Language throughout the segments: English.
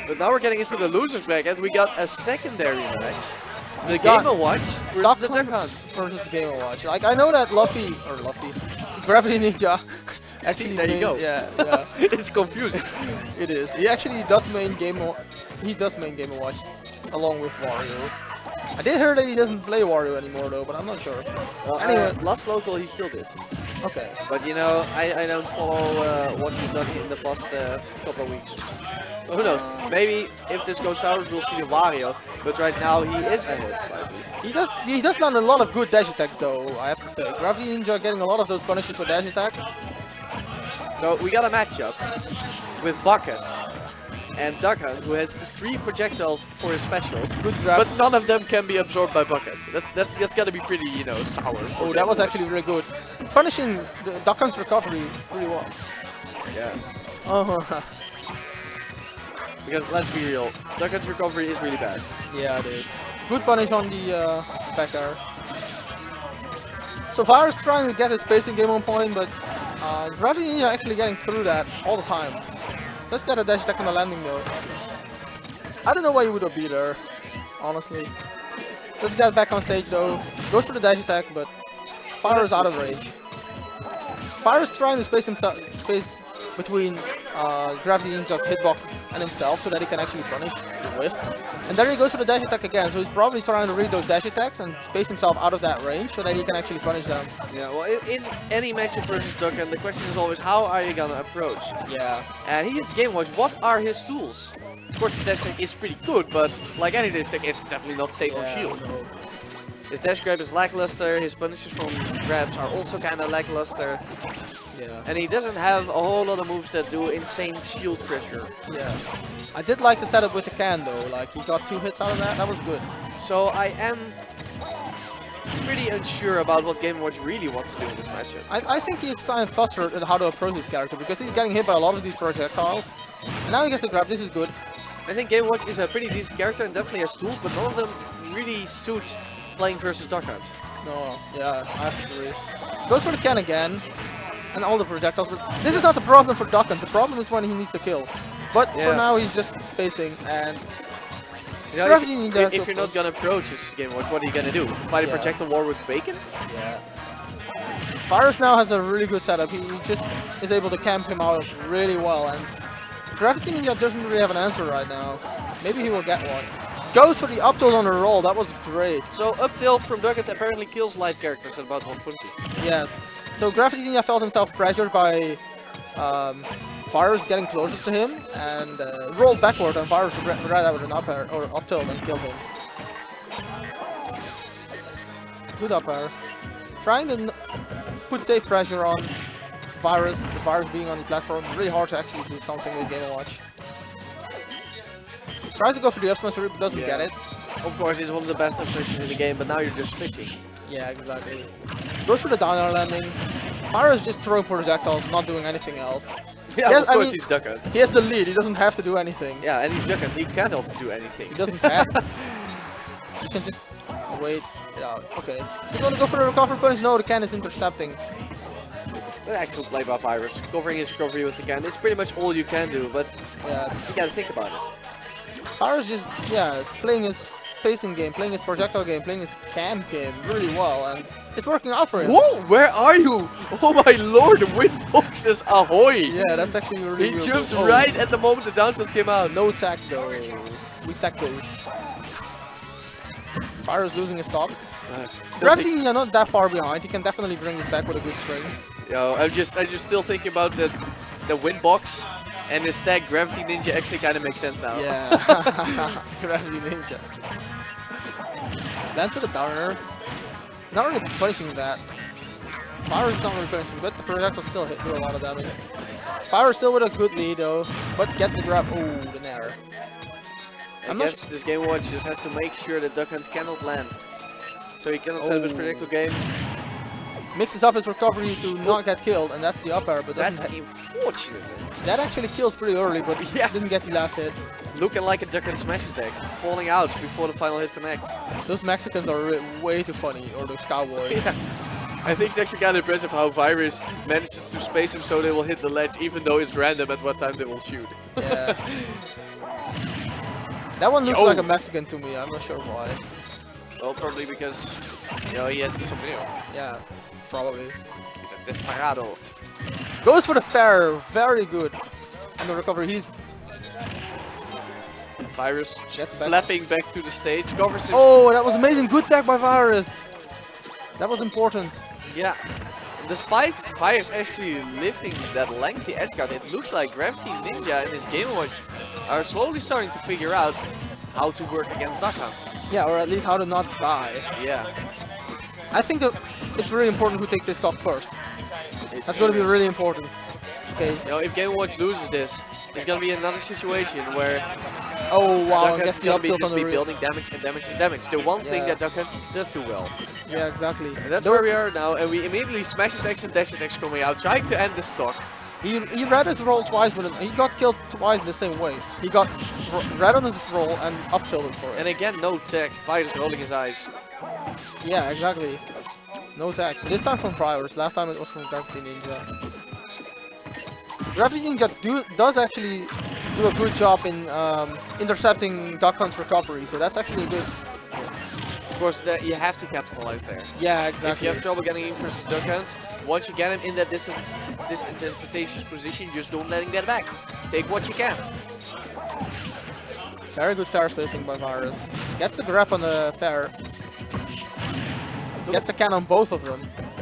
But now we're getting into the losers bracket. We got a secondary match. The Game & Watch versus the Duck Hunt. Versus the Game & Watch. Like, I know that Gravity Ninja actually there you go. Yeah. It's confusing. It is. He actually does main Game & Watch along with Wario. I did hear that he doesn't play Wario anymore though, but I'm not sure. Well, anyway, last local he still did. Okay. But you know, I don't follow what he's done in the past couple of weeks. Who knows? Maybe if this goes south, we'll see the Wario. But right now he is ahead slightly. He does land a lot of good dash attacks though, I have to say. Gravity Ninja getting a lot of those punishes for dash attack. So we got a matchup with Bucket and Duck Hunt, who has 3 projectiles for his specials. Good grab. But none of them can be absorbed by Bucket. That's gotta be pretty, you know, sour. Oh, that was actually really good. Punishing the Duck Hunt's recovery really well. Yeah. Because let's be real, Duck Hunt's recovery is really bad. Yeah, it is. Good punish on the back air. So Virus trying to get his spacing game on point, but Gravity Ninja actually getting through that all the time. Just got a dash attack on the landing though. I don't know why you would have beat her, honestly. Just got back on stage though. Goes for the dash attack, but Virus out of range. Virus trying to space between Gravity Ninja's hitboxes and himself so that he can actually punish the whiff. And then he goes for the dash attack again, so he's probably trying to read those dash attacks and space himself out of that range so that he can actually punish them. Yeah, well, in any matchup versus Duck Hunt, the question is always, how are you gonna approach? Yeah. And he is Game & Watch. What are his tools? Of course, his dash attack is pretty good, but like any dash attack, it's definitely not safe on shield. No. His dash grab is lackluster, his punishes from grabs are also kind of lackluster. Yeah. And he doesn't have a whole lot of moves that do insane shield pressure. Yeah. I did like the setup with the can though, like he got 2 hits out of that was good. So I am pretty unsure about what Game & Watch really wants to do in this matchup. I think he's kind of flustered at how to approach this character because he's getting hit by a lot of these projectiles. And now he gets the grab, this is good. I think Game & Watch is a pretty decent character and definitely has tools, but none of them really suit playing versus Duck Hunt. No, yeah, I have to agree. Goes for the can again. And all the projectiles, but this is not the problem for Duck Hunt. The problem is when he needs to kill. But for now, he's just spacing and. You know, if you're not gonna approach this Game & Watch, what are you gonna do? Fight a projectile war with bacon? Yeah. Virus now has a really good setup. He just is able to camp him out really well, and Gravity Ninja doesn't really have an answer right now. Maybe he will get one. Goes for the up tilt on the roll. That was great. So up tilt from Duck Hunt apparently kills light characters at about 120. Yes. So Gravity Ninja felt himself pressured by Virus getting closer to him and rolled backward, and Virus right out with an up air or up tilt and killed him. Good up air. Trying to put safe pressure on Virus, with Virus being on the platform. Really hard to actually do something with Game & Watch. Tries to go for the up smash, but doesn't get it. Of course, he's one of the best finishes in the game, but now you're just fishing. Yeah, exactly. Goes for the down air landing. Virus just throwing projectiles, not doing anything else. Yeah, of course he's Duck Hunt. He has the lead, he doesn't have to do anything. Yeah, and he's Duck Hunt, he cannot do anything. He doesn't have to. He can just wait it out. Okay. Is he gonna go for the recovery punish? No, the can is intercepting. Excellent play by Virus. Covering his recovery with the can. It's pretty much all you can do, but you gotta think about it. Virus just, is playing his pacing game, playing his projectile game, playing his camp game really well, and it's working out for him. Whoa, where are you? Oh my lord, the wind boxes ahoy! Yeah, that's actually really good. He jumped right at the moment the down tilt came out. No tech though. We tech those. Virus losing his stock. Gravity Ninja not that far behind. He can definitely bring this back with a good string. Yo, I'm just still thinking about the wind box. And the stack Gravity Ninja actually kind of makes sense now. Yeah, Gravity Ninja. Lands to the downer. Not really punishing that. Virus is not really punishing, but the projectile still do a lot of damage. Virus still with a good lead though, but gets the grab. Oh, the nair. I guess this Game & Watch just has to make sure that Duck Hunt cannot land. So he cannot set up his projectile game. Mixes up his recovery to not get killed, and that's the up air, but that's unfortunate. That actually kills pretty early, but didn't get the last hit. Looking like a Duck Hunt smash attack, falling out before the final hit connects. Those Mexicans are way too funny, or those cowboys. Yeah. I think it's actually kind of impressive how Virus manages to space them so they will hit the ledge, even though it's random at what time they will shoot. Yeah. That one looks Yo. like a Mexican to me. I'm not sure why. Well, probably because, you know, he has the sombrero. Yeah, probably. He's a desperado. Goes for the fair. Very good. And the recovery. He's Virus Gets back. flapping back to the stage, covers him. Oh, that was amazing. Good tag by Virus. That was important. Yeah. Despite Virus actually lifting that lengthy edge guard, it looks like Gravity Ninja and his Game Watch are slowly starting to figure out how to work against Duck Hunt. Yeah, or at least how to not die. Yeah. I think that it's really important who takes this stock first. That's going to be is. really important. Okay. You know, if Game Watch loses this, there's going to be another situation where Oh wow, Duck I Hunt guess is the going up to tilt just on be the building damage and damage and damage. The one thing Yeah. that Duck Hunt does do well. Yeah, exactly. And that's where we are now, and we immediately smash attacks and dash attacks coming out, trying to end the stock. He read his roll twice, but he got killed twice the same way. He got red on his roll and up tilted for it. And again, no tech. Virus rolling his eyes. Yeah, exactly. No tag. This time from Virus. Last time it was from Gravity Ninja. Gravity Ninja does actually do a good job in intercepting Duck Hunt's recovery, so that's actually good. Of course, you have to capitalize there. Yeah, If exactly. you have trouble getting in versus Duck Hunt, once you get him in that disadvantageous position, just don't let him get back. Take what you can. Very good fair spacing by Virus. Gets the grab on the fair. Gets the can on both of them.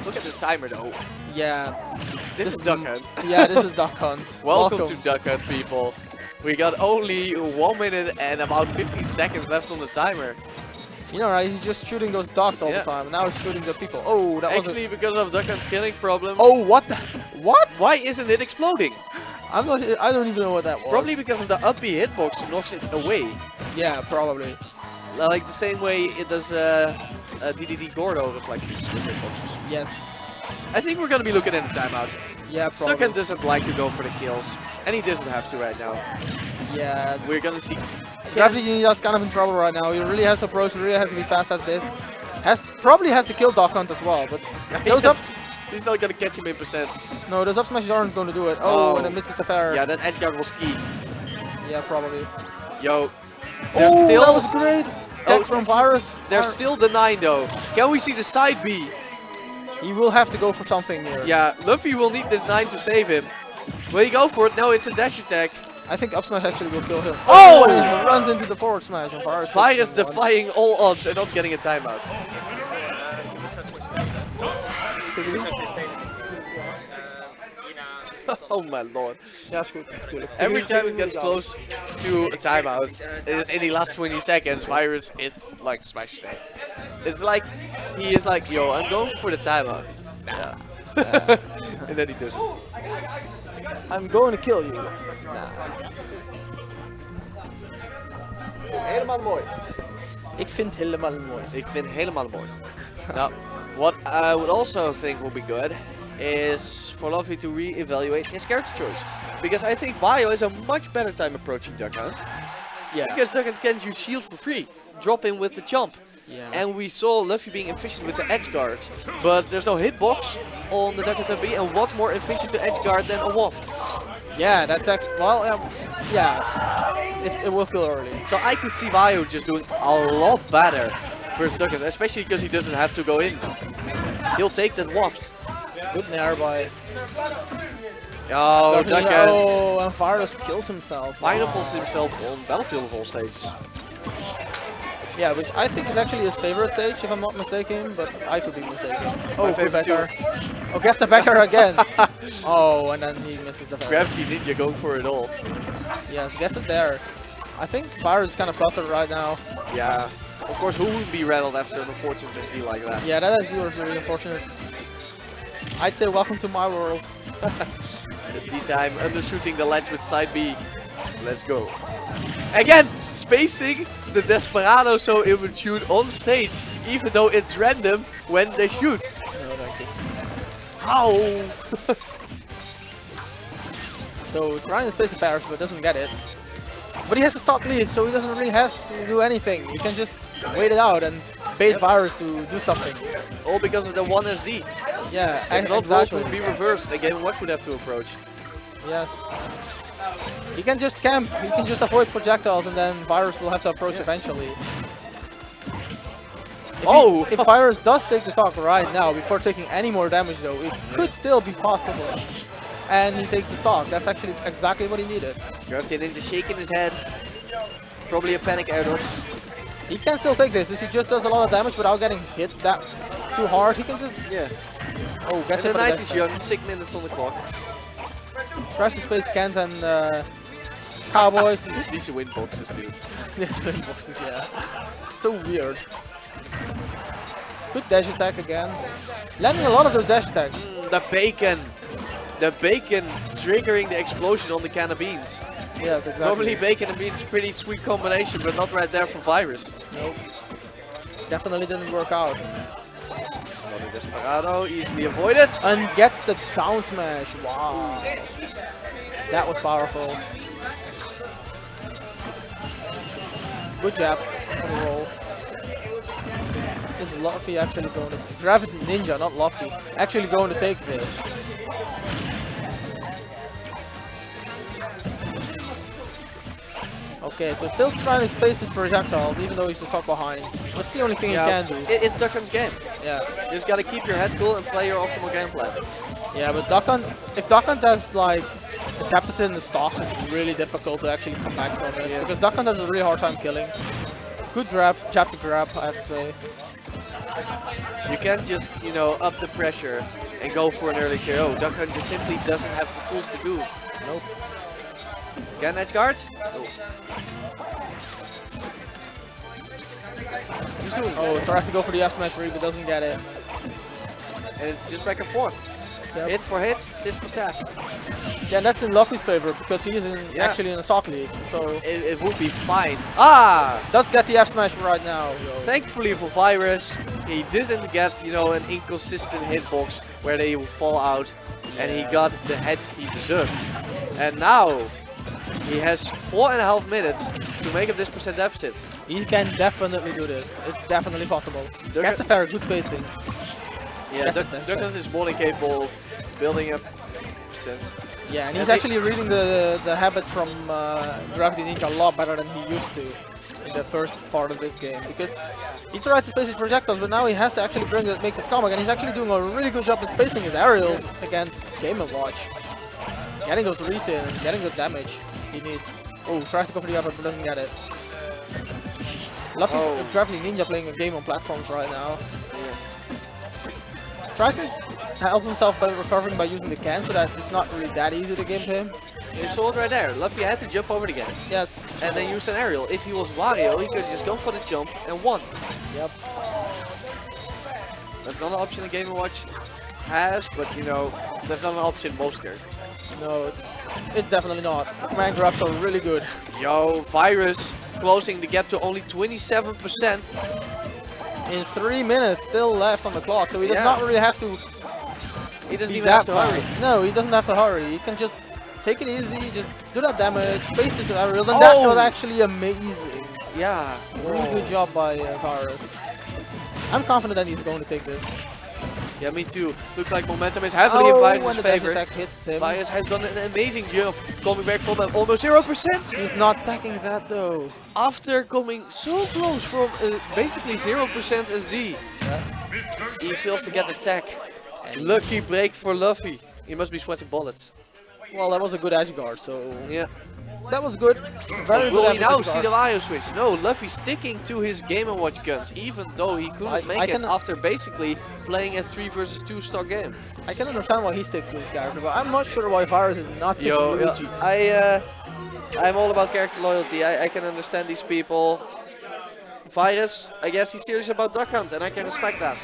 Look at the timer though. Yeah. This is Duck Hunt. Yeah, this is Duck Hunt. Welcome to Duck Hunt, people. We got only 1 minute and about 15 seconds left on the timer. You know, right? He's just shooting those dogs all Yeah. the time. And now he's shooting the people. Oh, that was Actually, because of Duck Hunt's killing problems. Oh, what the? What? Why isn't it exploding? I'm not. I don't even know what that was. Probably because of the up B hitbox knocks it away. Yeah, probably. Like the same way it does DDD Gordo reflections with hitboxes. Yes. I think we're gonna be looking at the timeout. Yeah, Duck probably. Hunt doesn't like to go for the kills, and he doesn't have to right now. Yeah. We're gonna see. Gravity Ninja's kind of in trouble right now. He really has to approach. He really has to be fast at this. Probably has to kill Duck Hunt as well. But those up. He's not gonna catch him in percent. No, those up smashes aren't going to do it. Oh, Oh. and it misses the fair. Yeah, that edge guard was key. Yeah, probably. Yo, there's Oh, still that was great. Tech from Virus. there's still the 9 though. Can we see the side B? He will have to go for something here. Yeah, Luffy will need this 9 to save him. Will he go for it? No, it's a dash attack. I think up smash actually will kill him. Oh! And he runs into the forward smash and Virus. Virus takes him one. defying all odds and not getting a timeout. Oh my lord. Ja, is goed. Tuurlijk. Every time it gets close to a timeout, it is in the last 20 seconds, Virus is like smash state. It's like, he is like, yo, I'm going for the timeout. Nah. And then he does it. I'm going to kill you. Helemaal mooi. Ik vind helemaal mooi. Ik vind helemaal mooi. Now, what I would also think will be good is for Luffy to re-evaluate his character choice. Because I think Bio has a much better time approaching Duck Hunt. Yeah. Because Duck Hunt can use shield for free. Drop in with the jump. Yeah. And we saw Luffy being efficient with the edge guards. But there's no hitbox on the Duck Hunt B. And what's more efficient to edge guard than a waft? Yeah, that's actually, well, yeah, it will kill early. So I could see Bio just doing a lot better versus Duck Hunt. Especially because he doesn't have to go in. He'll take that waft. Good nair by. Oh, Duck Hunt. Oh, and Virus kills himself. Pineapples himself on Battlefield of all stages. Yeah, which I think is actually his favorite stage, if I'm not mistaken, but I could be mistaken. Oh, good favorite backer. Oh, gets the backer again. Oh, and then he misses the backer. Gravity Ninja going for it all. Yes, gets it there. I think Virus is kind of flustered right now. Yeah. Of course, who would be rattled after an unfortunate SD like that? Yeah, that SD was really unfortunate. I'd say welcome to my world. It's SD time, undershooting the ledge with side B. Let's go. Again, spacing the Desperado so it would shoot on stage, even though it's random when they shoot. No, thank you. Ow! So trying to space the Virus, but doesn't get it. But he has to stop lead, so he doesn't really have to do anything. He can just wait it out and bait Virus to do something. All because of the 1 SD. Yeah, If not, roles exactly. would be reversed. Again, Watch would have to approach. Yes. He can just camp. He can just avoid projectiles, and then Virus will have to approach eventually. If Virus does take the stock right now, before taking any more damage though, it could still be possible. And he takes the stock. That's actually exactly what he needed. Gravity Ninja shaking his head. Probably a panic air dodge. He can still take this. If he just does a lot of damage without getting hit that too hard, he can just... Yeah. Oh, guess and the night is young, 6 minutes on the clock. Tries to space cans and Cowboys. These are win boxes, dude. These win boxes, yeah. So weird. Good dash attack again. Landing a lot of those dash attacks. The bacon. The bacon triggering the explosion on the can of beans. Yes, exactly. Normally bacon and beans pretty sweet combination, but not right there for Virus. Nope. Definitely didn't work out. Another Desperado, easily avoided. And gets the down smash. Wow. That was powerful. Good jab on the roll. Is Luffy actually going to take Gravity Ninja, not Luffy, actually going to take this? Okay, so still trying to space his projectiles, even though he's just stuck behind. That's the only thing he can do. It's Duck Hunt's game. Yeah. You just gotta keep your head cool and play your optimal game plan. Yeah, but Duck Hunt, if Duck Hunt has like a deficit in the stocks, it's really difficult to actually come back from it. Because Duck Hunt has a really hard time killing. Good jab to grab, I have to say. You can't just, you know, up the pressure and go for an early KO. Duck Hunt just simply doesn't have the tools to do. Nope. Can edge guard? Oh. Oh, tries to go for the F smash read, but doesn't get it. And it's just back and forth. Yep. Hit for hit, tit for tat. Yeah, and that's in Luffy's favor because he is actually in a stock league. So it would be fine. Ah! Does get the F smash right now. Yo. Thankfully for Virus, he didn't get, you know, an inconsistent hitbox where they would fall out, and he got the head he deserved. And now he has 4.5 minutes to make up this percent deficit. He can definitely do this. It's definitely possible. That's a fair, good spacing. Yeah, Duck Hunt is more than capable of building up percent. Yeah, and he's actually reading the habits from Gravity Ninja a lot better than he used to in the first part of this game. Because he tried to space his projectiles, but now he has to actually make this comeback, and he's actually doing a really good job in spacing his aerials against Game & Watch. Getting those reads in and getting the damage he needs. Oh, tries to go for the upper but doesn't get it. Luffy Gravity Ninja playing a game on platforms right now. Yeah. Tries to help himself by recovering by using the can so that it's not really that easy to game him. You saw it right there. Luffy had to jump over the can. Yes. And then use an aerial. If he was Wario, he could just go for the jump and won. Yep. That's not an option the Game & Watch has, but you know, that's not an option most characters. No, it's definitely not. Command grabs are really good. Yo, Virus closing the gap to only 27%. In 3 minutes still left on the clock, so he does not really have to. He doesn't even have to hurry. No, he doesn't have to hurry. He can just take it easy, just do that damage, space his aerials, and that was actually amazing. Yeah. Really good job by Virus. I'm confident that he's going to take this. Yeah, me too. Looks like momentum is heavily in Virus' favor. Virus has done an amazing job coming back from almost 0%. He's not attacking that though. After coming so close from basically 0% SD, he fails to get the tech. Lucky break for Luffy. He must be sweating bullets. Well, that was a good edge guard, so yeah. That was good. Very good. Will we now see the Wario switch? No, Luffy sticking to his Game & Watch guns, even though he couldn't make it after basically playing a 3 versus 2 stock game. I can understand why he sticks to his character, but I'm not sure why Virus is not picking Luigi. I'm all about character loyalty. I can understand these people. Virus, I guess he's serious about Duck Hunt, and I can respect that.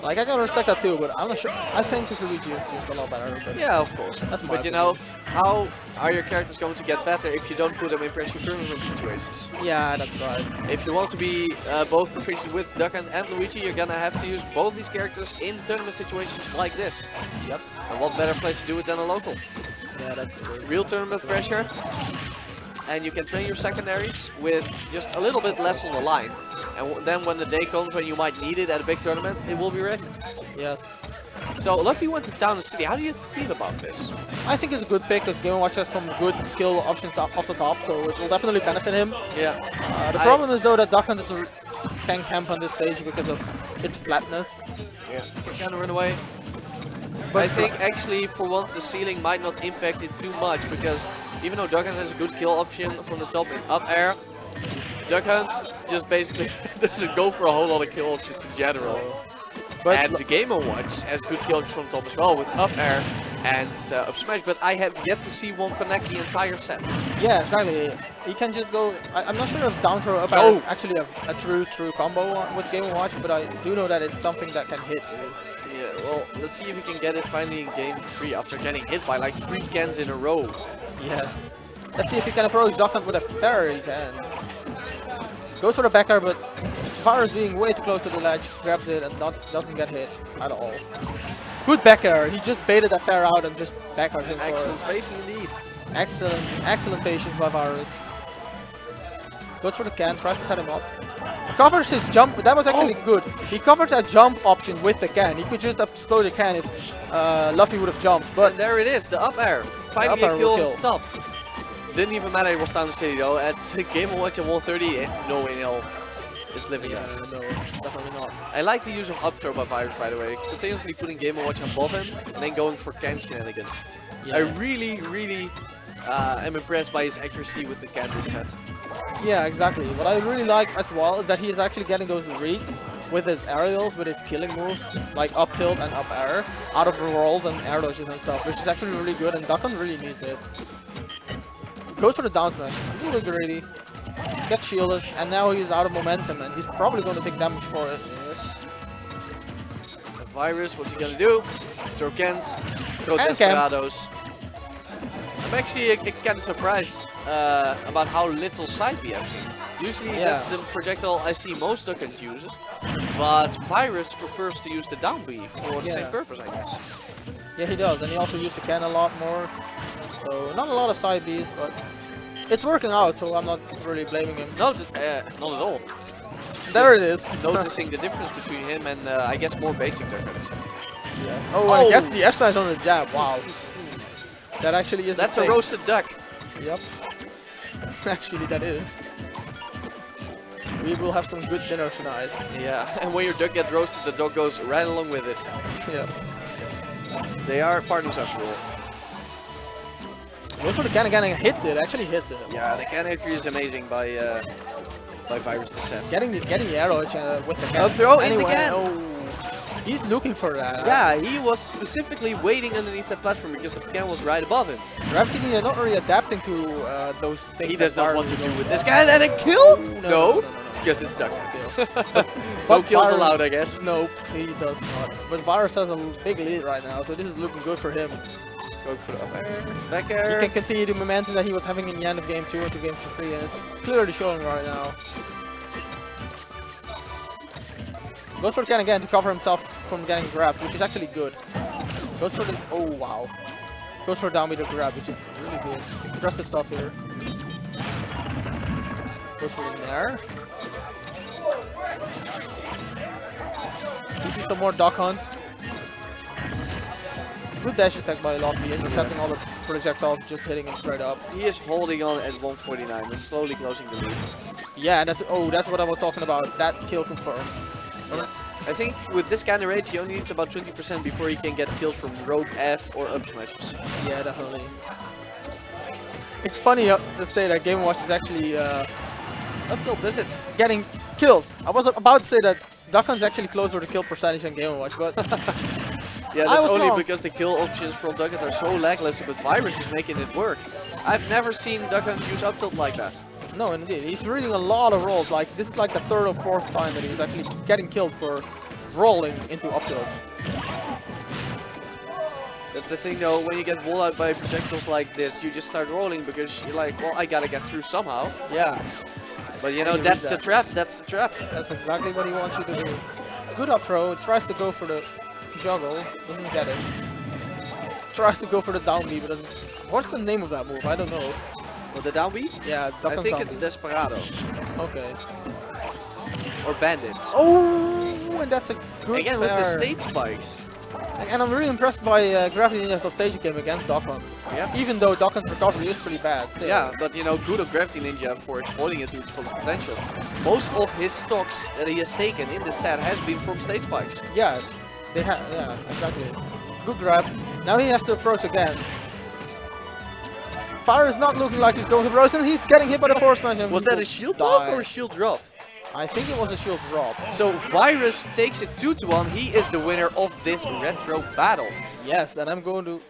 Like, I can respect that too, but I'm not sure. I think his Luigi is just a lot better. But yeah, of course. That's but you know, how are your characters going to get better if you don't put them in pressure tournament situations? Yeah, that's right. If you want to be both proficient with Duck Hunt and Luigi, you're gonna have to use both these characters in tournament situations like this. Yep. And what better place to do it than a local? Yeah, that's true. Real tournament pressure. And you can train your secondaries with just a little bit less on the line. And then when the day comes when you might need it at a big tournament, it will be ready. Yes. So Luffy went to Town and City. How do you feel about this? I think it's a good pick because Game & Watch has some good kill options off the top, so it will definitely benefit him. Yeah. The problem is though that Duck Hunt can camp on this stage because of its flatness. Yeah. Can run away. But I think actually for once the ceiling might not impact it too much because even though Duck Hunt has a good kill option from the top in up air, Duck Hunt just basically doesn't go for a whole lot of kill options in general. But and the Game & Watch has good kill options from top as well with up air and up smash, but I have yet to see one connect the entire set. Yeah, exactly. He can just go. I'm not sure if down throw up air is actually a true combo with Game & Watch, but I do know that it's something that can hit. Yeah, well, let's see if we can get it finally in game 3 after getting hit by like 3 cans in a row. Yes. Let's see if he can approach Duck Hunt with a fair. He can. Goes for the back air, but Virus being way too close to the ledge, grabs it and doesn't get hit at all. Good back air. He just baited that fair out and just back aired him. Excellent spacing indeed. Excellent patience by Virus. Goes for the can, tries to set him up. Covers his jump, that was actually good. He covered that jump option with the can. He could just explode the can if Luffy would have jumped. But and there it is, the up air. Finally a kill on top. Didn't even matter it was Town City though. At Game & Watch at 130, no way in hell. It's living that. No, definitely not. I like the use of up throw by Virus, by the way. Continuously putting Game & Watch above him and then going for can shenanigans. Yeah. I really am impressed by his accuracy with the can this set. Yeah, exactly. What I really like as well is that he is actually getting those reads with his aerials, with his killing moves, like up tilt and up air, out of rolls and air dodges and stuff, which is actually really good, and Duck Hunt really needs it. Goes for the down smash, a little greedy, gets shielded, and now he's out of momentum, and he's probably going to take damage for it. Yes. The Virus, what's he gonna do? Throw cans, throw and Desperados. I'm actually kind of surprised about how little side B I've seen. Usually that's the projectile I see most Duck Hunt uses, but Virus prefers to use the down B for the same purpose, I guess. Yeah, he does, and he also used the can a lot more. So not a lot of side Bs, but it's working out, so I'm not really blaming him. No, not at all. There it is. Noticing the difference between him and I guess more basic Duck Hunts. Yes. Oh, he gets the F smash on the jab. Wow. That actually is. That's a roasted duck. Yep. Actually, that is. We will have some good dinner tonight. Yeah, and when your duck gets roasted, the dog goes right along with it. Yeah. They are partners after all. Goes for the can again and hits it. Actually hits it. Yeah, the can accuracy is amazing by Virus to set. Getting the arrow with the can. Throw in the can. Oh, he's looking for that. Yeah, he was specifically waiting underneath that platform because the can was right above him. Gravity is not really adapting to those things. He does not want to do with this guy. And a kill? No. Because it's Duck Hunt. No kills allowed, I guess. Nope, he does not. But Virus has a big lead right now, so this is looking good for him. Going for the up air, back air. He can continue the momentum that he was having in the end of game 2 into game 3, and it's clearly showing right now. Goes for the can again to cover himself from getting grabbed, which is actually good. Goes for the... Oh, wow. Goes for down B to grab, which is really good. Impressive stuff here. Goes for the nair. You see some more Duck Hunt. Good dash attack by Luffy, intercepting all the projectiles, just hitting him straight up. He is holding on at 149 and slowly closing the lead. Yeah, that's what I was talking about. That kill confirmed. Yeah. I think with this kind of rates, he only needs about 20% before he can get killed from rogue F or up smashes. Yeah, definitely. It's funny to say that Game & Watch is actually up tilt, is it? Getting killed. I was about to say that Duck Hunt's actually closer to kill percentage than Game & Watch, but yeah, that's only because the kill options from Duck Hunt are so lackluster, but Virus is making it work. I've never seen Duck Hunt use up tilt like that. No, indeed. He's reading a lot of rolls. Like, this is like the 3rd or 4th time that he's actually getting killed for rolling into up tilt. That's the thing though, when you get walled out by projectiles like this, you just start rolling because you're like, well, I gotta get through somehow. Yeah. But you know, that's the trap, that's the trap. That's exactly what he wants you to do. Good up throw, tries to go for the juggle, doesn't get it. Tries to go for the down B, but doesn't. What's the name of that move? I don't know. Well, the down B? Yeah, I think it's Desperado. Okay. Or Bandits. Oh, and that's a good again fair. with the state spikes. And I'm really impressed by Gravity Ninja's offstage game against Duck Hunt. Yeah. Even though Duck Hunt's recovery is pretty bad still. Yeah, but you know, good of Gravity Ninja for exploiting it to its fullest potential. Most of his stocks that he has taken in this set has been from stage spikes. Yeah, they have. Yeah, exactly. Good grab. Now he has to approach again. Fire is not looking like he's going to approach, and he's getting hit by the force smash. Was that a shield block or a shield drop? I think it was a shield drop. So Virus takes it 2-1. He is the winner of this retro battle. Yes, and I'm going to